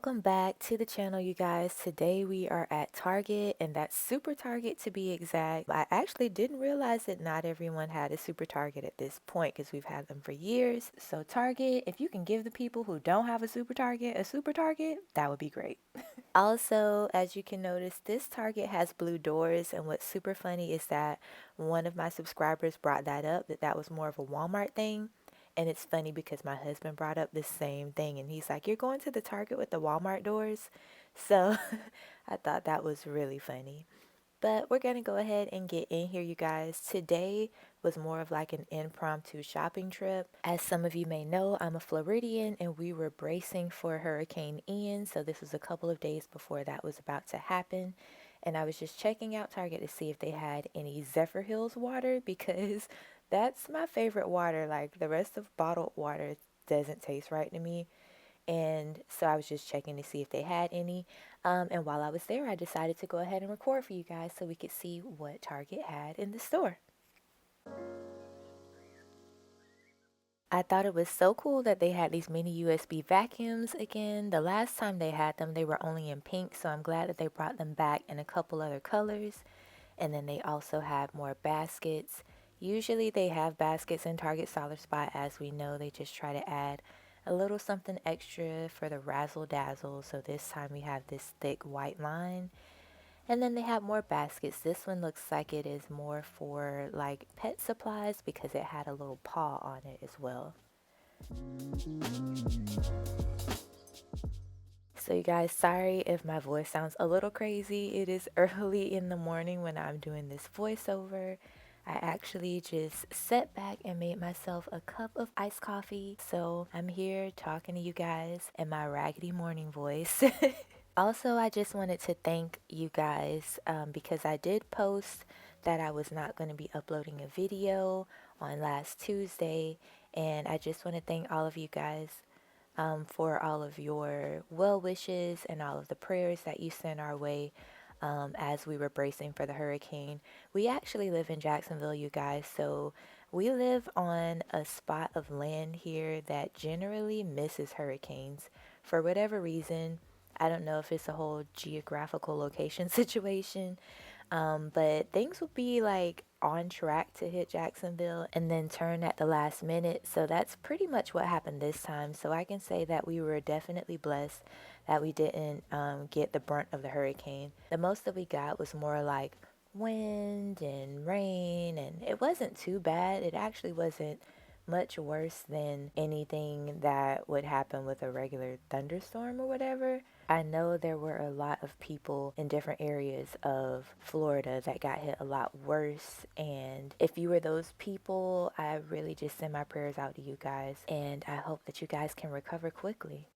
Welcome back to the channel, you guys. Today we are at Target, and that's Super Target to be exact. I actually didn't realize that not everyone had a Super Target at this point because we've had them for years. So Target, if you can give the people who don't have a Super Target, that would be great. Also, as you can notice, this Target has blue doors, and what's super funny is that one of my subscribers brought that up, that was more of a Walmart thing. And it's funny because my husband brought up the same thing, and he's like, "You're going to the Target with the Walmart doors?" So I thought that was really funny. But we're going to go ahead and get in here, you guys. Today was more of like an impromptu shopping trip. As some of you may know, I'm a Floridian, and we were bracing for Hurricane Ian. So this was a couple of days before that was about to happen. And I was just checking out Target to see if they had any Zephyr Hills water because that's my favorite water. Like the rest of bottled water doesn't taste right to me. And so I was just checking to see if they had any. And while I was there, I decided to go ahead and record for you guys so we could see what Target had in the store. I thought it was so cool that they had these mini USB vacuums again. The last time they had them, they were only in pink, so I'm glad that they brought them back in a couple other colors. And then they also have more baskets. Usually they have baskets in Target Solid Spot, as we know. They just try to add a little something extra for the razzle dazzle. So this time we have this thick white line. And then they have more baskets. This one looks like it is more for like pet supplies because it had a little paw on it as well. So you guys, sorry if my voice sounds a little crazy. It is early in the morning when I'm doing this voiceover. I actually just sat back and made myself a cup of iced coffee. So I'm here talking to you guys in my raggedy morning voice. Also, I just wanted to thank you guys because I did post that I was not going to be uploading a video on last Tuesday. And I just want to thank all of you guys for all of your well wishes and all of the prayers that you sent our way as we were bracing for the hurricane. We actually live in Jacksonville, you guys, so we live on a spot of land here that generally misses hurricanes for whatever reason. I don't know if it's a whole geographical location situation, but things will be like on track to hit Jacksonville and then turn at the last minute. So that's pretty much what happened this time. So I can say that we were definitely blessed that we didn't get the brunt of the hurricane. The most that we got was more like wind and rain, and it wasn't too bad. It actually wasn't much worse than anything that would happen with a regular thunderstorm or whatever. I know there were a lot of people in different areas of Florida that got hit a lot worse, and if you were those people, I really just send my prayers out to you guys, and I hope that you guys can recover quickly.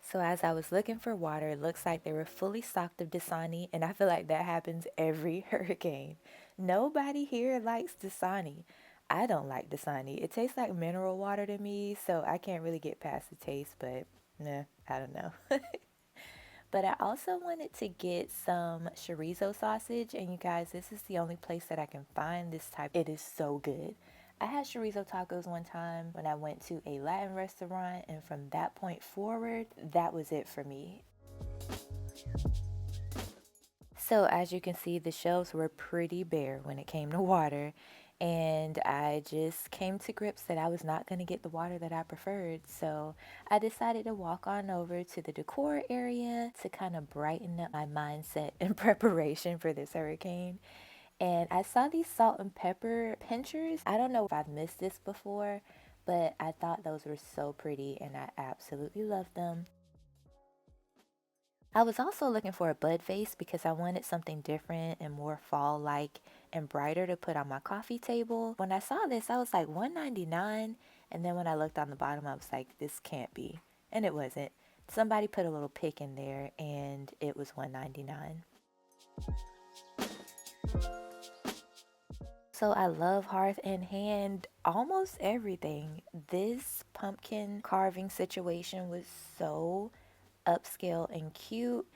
So as I was looking for water, it looks like they were fully stocked of Dasani, and I feel like that happens every hurricane. Nobody here likes Dasani. I don't like Dasani. It tastes like mineral water to me, so I can't really get past the taste, but nah, I don't know. But I also wanted to get some chorizo sausage, and you guys, this is the only place that I can find this type. It is so good. I had chorizo tacos one time when I went to a Latin restaurant, and from that point forward, that was it for me. So as you can see, the shelves were pretty bare when it came to water, and I just came to grips that I was not going to get the water that I preferred. So I decided to walk on over to the decor area to kind of brighten up my mindset in preparation for this hurricane. And I saw these salt and pepper pinchers. I don't know if I've missed this before, but I thought those were so pretty and I absolutely love them. I was also looking for a bud vase because I wanted something different and more fall-like and brighter to put on my coffee table. When I saw this, I was like $1.99, and then when I looked on the bottom, I was like, this can't be. And it wasn't. Somebody put a little pic in there and it was $1.99. So I love Hearth and Hand almost everything. This pumpkin carving situation was so upscale and cute.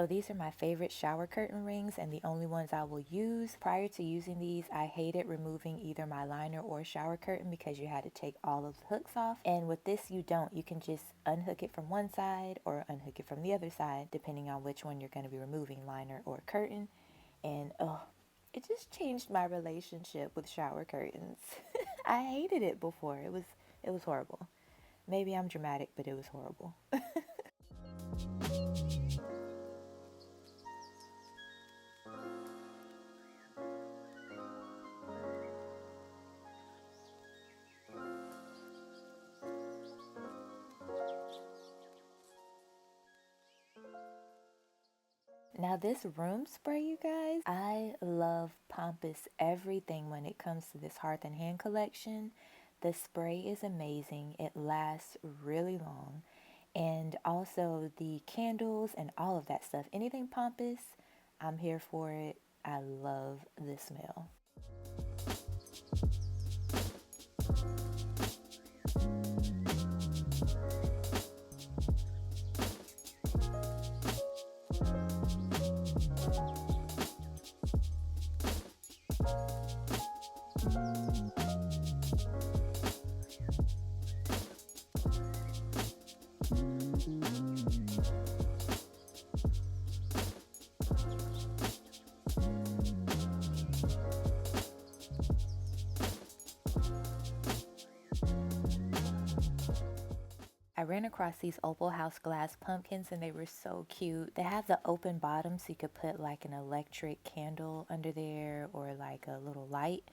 So these are my favorite shower curtain rings and the only ones I will use. Prior to using these, I hated removing either my liner or shower curtain because you had to take all of the hooks off. And with this, you don't. You can just unhook it from one side or unhook it from the other side, depending on which one you're going to be removing, liner or curtain. And oh, it just changed my relationship with shower curtains. I hated it before. It was horrible. Maybe I'm dramatic, but it was horrible. Now this room spray, you guys, I love pompous everything when it comes to this Hearth and Hand collection. The spray is amazing. It lasts really long. And also the candles and all of that stuff. Anything pompous, I'm here for it. I love the smell. I ran across these Opal House glass pumpkins and they were so cute. They have the open bottom so you could put like an electric candle under there or like a little light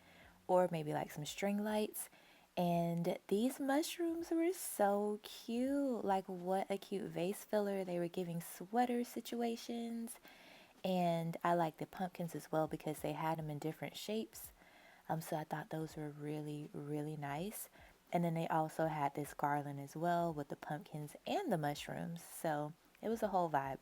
or maybe like some string lights. And these mushrooms were so cute. Like what a cute vase filler. They were giving sweater situations. And I like the pumpkins as well because they had them in different shapes. So I thought those were really, really nice. And then they also had this garland as well with the pumpkins and the mushrooms. So it was a whole vibe.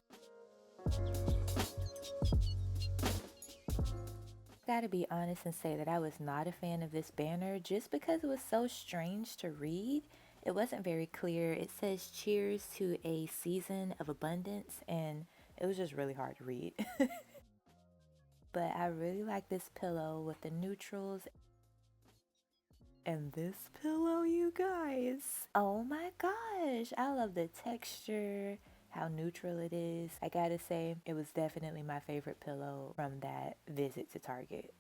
Gotta be honest and say that I was not a fan of this banner just because it was so strange to read. It wasn't very clear. It says cheers to a season of abundance and it was just really hard to read. But I really like this pillow with the neutrals. And this pillow, you guys. Oh my gosh. I love the texture, how neutral it is. I gotta say, it was definitely my favorite pillow from that visit to Target.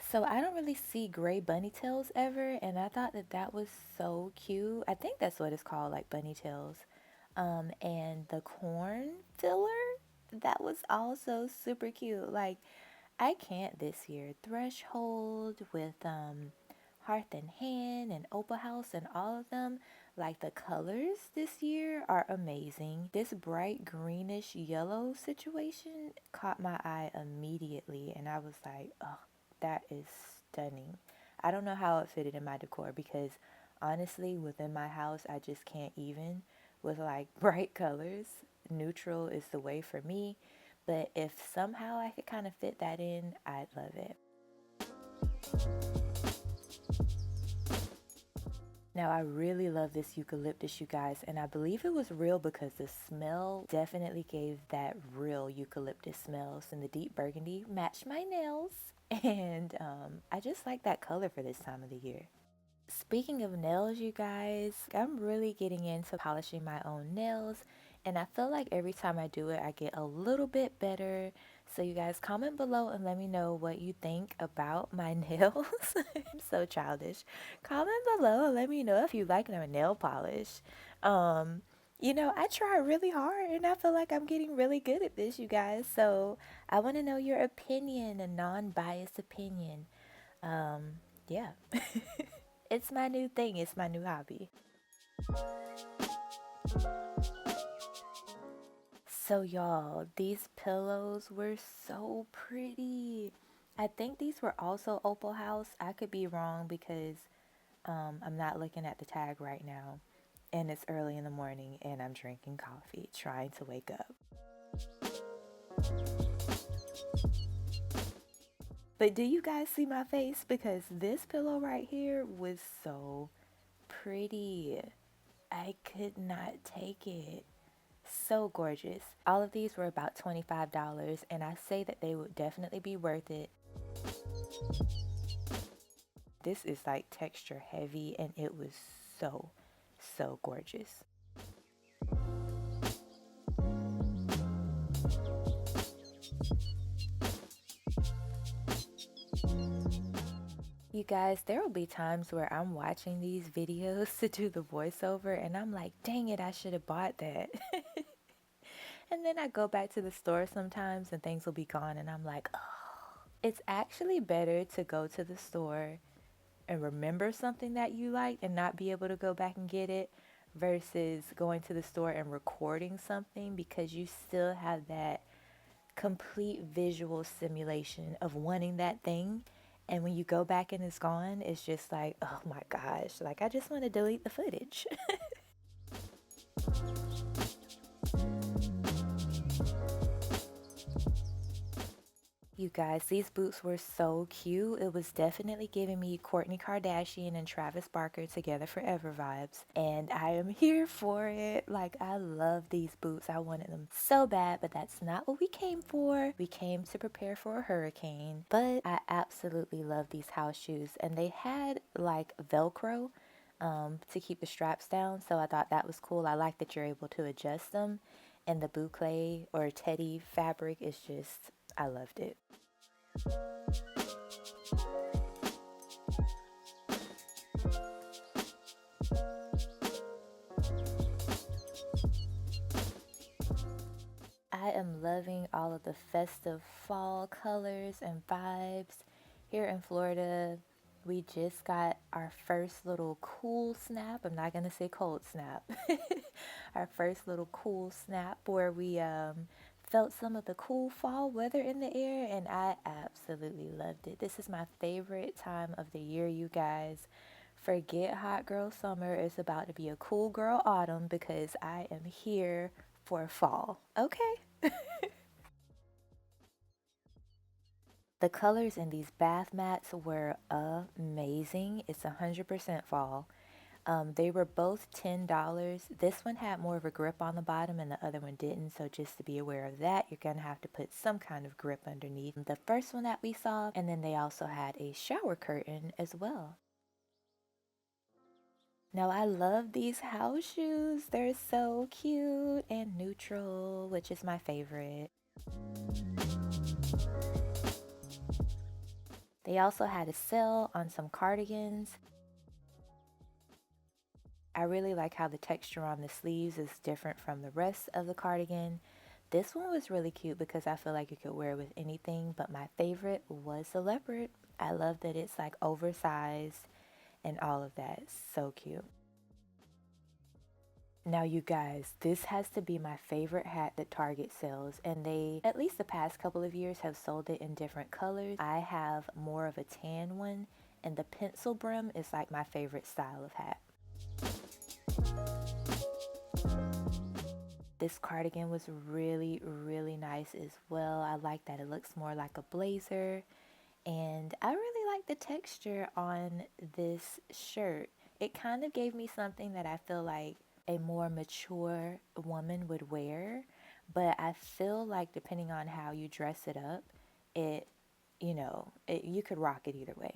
So I don't really see gray bunny tails ever, and I thought that that was so cute. I think that's what it's called, like bunny tails. And the corn filler, that was also super cute. Like I can't this year. Threshold with Hearth and Hand and Opal House and all of them. Like the colors this year are amazing. This bright greenish yellow situation caught my eye immediately and I was like, oh, that is stunning. I don't know how it fitted in my decor because honestly within my house I just can't even with like bright colors. Neutral is the way for me. But if somehow I could kind of fit that in, I'd love it. Now, I really love this eucalyptus, you guys, and I believe it was real because the smell definitely gave that real eucalyptus smell. And the deep burgundy matched my nails, and I just like that color for this time of the year. Speaking of nails, you guys, I'm really getting into polishing my own nails. And I feel like every time I do it, I get a little bit better. So you guys comment below and let me know what you think about my nails. I'm so childish. Comment below and let me know if you like my nail polish. I try really hard and I feel like I'm getting really good at this, you guys. So I want to know your opinion, a non-biased opinion. Yeah. It's my new thing. It's my new hobby. So y'all, these pillows were so pretty. I think these were also Opal House. I could be wrong because I'm not looking at the tag right now. And it's early in the morning and I'm drinking coffee, trying to wake up. But do you guys see my face? Because this pillow right here was so pretty. I could not take it. So gorgeous. All of these were about $25, and I say that they would definitely be worth it. This is like texture heavy, and it was so gorgeous. You guys, there will be times where I'm watching these videos to do the voiceover and I'm like, dang it, I should have bought that. And then I go back to the store sometimes and things will be gone and I'm like, oh. It's actually better to go to the store and remember something that you like and not be able to go back and get it versus going to the store and recording something, because you still have that complete visual simulation of wanting that thing. And when you go back and it's gone, it's just like, oh my gosh, like I just want to delete the footage. You guys, these boots were so cute. It was definitely giving me Kourtney Kardashian and Travis Barker together forever vibes. And I am here for it. Like, I love these boots. I wanted them so bad, but that's not what we came for. We came to prepare for a hurricane. But I absolutely love these house shoes. And they had like Velcro to keep the straps down. So I thought that was cool. I like that you're able to adjust them. And the boucle or teddy fabric is just, I loved it. I am loving all of the festive fall colors and vibes. Here in Florida, we just got our first little cool snap. I'm not going to say cold snap. Our first little cool snap where we felt some of the cool fall weather in the air, and I absolutely loved it. This is my favorite time of the year, you guys. Forget hot girl summer. It's about to be a cool girl autumn because I am here for fall. Okay. The colors in these bath mats were amazing. It's 100% fall. They were both $10. This one had more of a grip on the bottom and the other one didn't. So just to be aware of that, you're going to have to put some kind of grip underneath the first one that we saw. And then they also had a shower curtain as well. Now I love these house shoes. They're so cute and neutral, which is my favorite. They also had a sale on some cardigans. I really like how the texture on the sleeves is different from the rest of the cardigan. This one was really cute because I feel like you could wear it with anything, but my favorite was the leopard. I love that it's like oversized and all of that. So cute. Now you guys, this has to be my favorite hat that Target sells, and they, at least the past couple of years, have sold it in different colors. I have more of a tan one, and the pencil brim is like my favorite style of hat. This cardigan was really nice as well. I like that it looks more like a blazer, and I really like the texture on this shirt. It kind of gave me something that I feel like a more mature woman would wear, but I feel like depending on how you dress it up, it, you could rock it either way.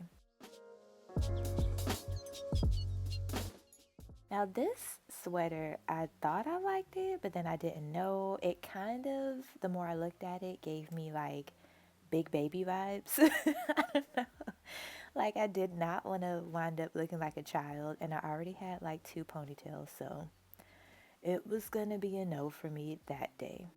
Now this sweater, I thought I liked it, but then I didn't know. It kind of, the more I looked at it, gave me like big baby vibes. I don't know. Like I did not want to wind up looking like a child, and I already had like 2 ponytails, so it was gonna be a no for me that day.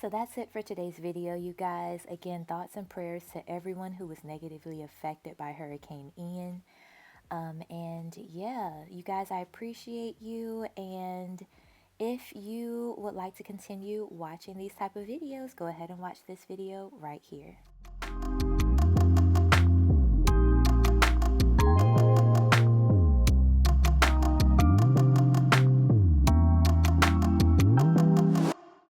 So that's it for today's video, you guys. Again, thoughts and prayers to everyone who was negatively affected by Hurricane Ian. And yeah, you guys, I appreciate you. And if you would like to continue watching these type of videos, go ahead and watch this video right here.